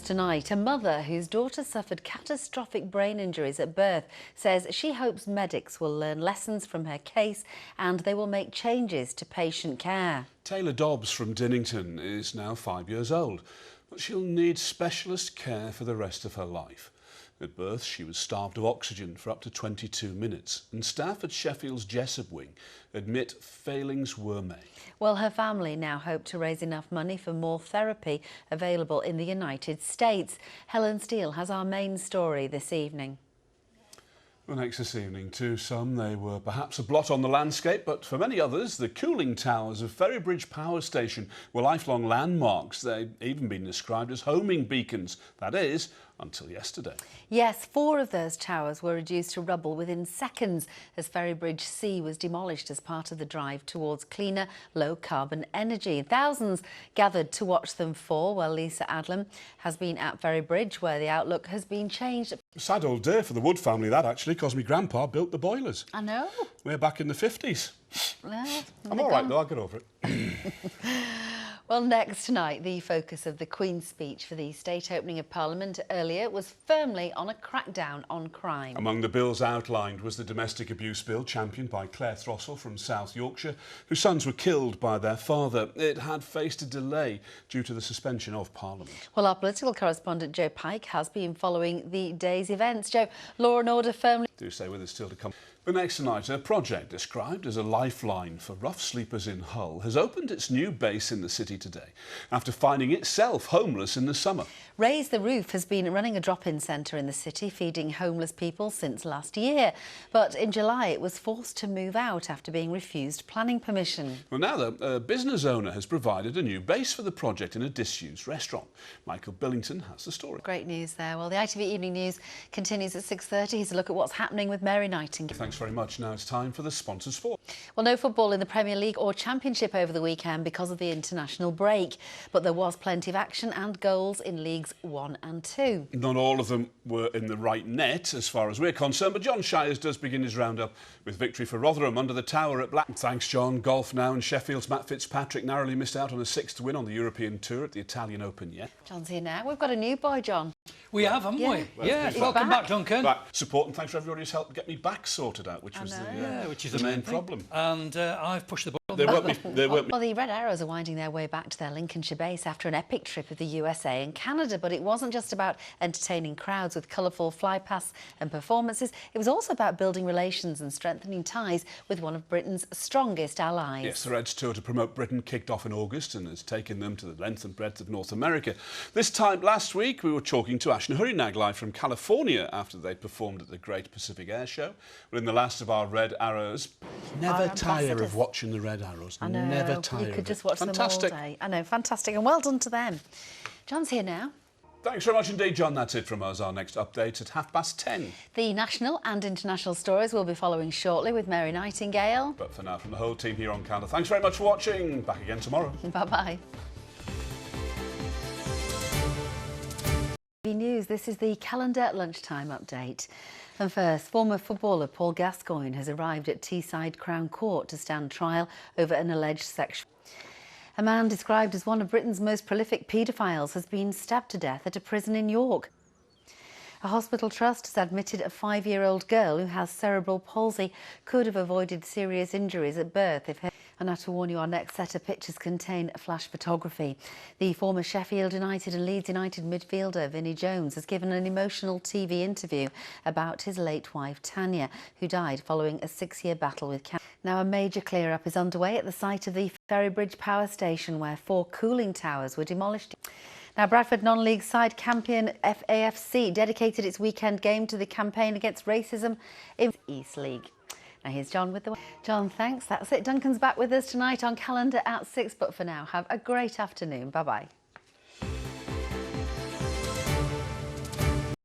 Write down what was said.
Tonight, a mother whose daughter suffered catastrophic brain injuries at birth says she hopes medics will learn lessons from her case and they will make changes to patient care. Taylor Dobbs from Dinnington is now 5 years old, but she'll need specialist care for the rest of her life. At birth, she was starved of oxygen for up to 22 minutes, and staff at Sheffield's Jessup wing admit failings were made. Well, her family now hope to raise enough money for more therapy available in the United States. Helen Steele has our main story this evening. Well, next this evening, to some they were perhaps a blot on the landscape, but for many others, the cooling towers of Ferrybridge Power Station were lifelong landmarks. They've even been described as homing beacons, that is, until yesterday. Yes, 4 of those towers were reduced to rubble within seconds as Ferrybridge C was demolished as part of the drive towards cleaner, low-carbon energy. Thousands gathered to watch them fall. Well, Lisa Adlam has been at Ferrybridge, where the outlook has been changed. Sad old day for the Wood family, that, actually, because my grandpa built the boilers. I know. Way back in the 50s. Well, I'm all right, though. I'll get over it. Well, next tonight, the focus of the Queen's speech for the state opening of Parliament earlier was firmly on a crackdown on crime. Among the bills outlined was the domestic abuse bill championed by Claire Throssell from South Yorkshire, whose sons were killed by their father. It had faced a delay due to the suspension of Parliament. Well, our political correspondent Joe Pike has been following the day's events. Joe, law and order firmly... Do stay with us still to come. But next tonight, a project described as a lifeline for rough sleepers in Hull has opened its new base in the city today after finding itself homeless in the summer. Raise the Roof has been running a drop-in centre in the city, feeding homeless people since last year. But in July, it was forced to move out after being refused planning permission. Well, now, though, a business owner has provided a new base for the project in a disused restaurant. Michael Billington has the story. Great news there. Well, the ITV Evening News continues at 6:30. Here's a look at what's happening with Mary Nightingale. Thanks very much. Now it's time for the sponsors for. Well, no football in the Premier League or Championship over the weekend because of the international break. But there was plenty of action and goals in Leagues 1 and 2. Not all of them were in the right net as far as we're concerned, but John Shires does begin his roundup with victory for Rotherham under the tower at Black. Thanks, John. Golf now, and Sheffield's Matt Fitzpatrick narrowly missed out on a 6th win on the European Tour at the Italian Open yet. John's here now. We've got a new boy, John. We have, haven't we? Yeah. Welcome back, Duncan. Right. Support and thanks for everybody's help to get me back sorted out, which was the main problem. And I've pushed the ball. There won't be. Well, the Red Arrows are winding their way back to their Lincolnshire base after an epic trip of the USA and Canada. But it wasn't just about entertaining crowds with colourful flypasts and performances. It was also about building relations and strengthening ties with one of Britain's strongest allies. Yes, the Reds tour to promote Britain kicked off in August and has taken them to the length and breadth of North America. This time last week, we were talking to Ashna Hurinag live from California after they performed at the Great Pacific Air Show. Well, in the last of our Red Arrows, never tire of watching the Red Arrows. I know, never tire. You could just watch fantastic. them all day. I know, fantastic, and well done to them. John's here now. Thanks very much indeed, John. That's it from us. Our next update at 10:30. The national and international stories will be following shortly with Mary Nightingale. But for now, from the whole team here on Canada, thanks very much for watching. Back again tomorrow. Bye-bye. News. This is the calendar lunchtime update. And first, former footballer Paul Gascoigne has arrived at Teesside Crown Court to stand trial over an alleged sexual. A man described as one of Britain's most prolific paedophiles has been stabbed to death at a prison in York. A hospital trust has admitted a 5-year-old girl who has cerebral palsy could have avoided serious injuries at birth if her... And now to warn you, our next set of pictures contain flash photography. The former Sheffield United and Leeds United midfielder Vinnie Jones has given an emotional TV interview about his late wife Tanya, who died following a 6-year battle with cancer. Now a major clear-up is underway at the site of the Ferrybridge Power Station where 4 cooling towers were demolished. Now, Bradford non-league side Campion FAFC dedicated its weekend game to the campaign against racism in East League. Now here's John with the... John, thanks. That's it. Duncan's back with us tonight on Calendar at 6. But for now, have a great afternoon. Bye-bye.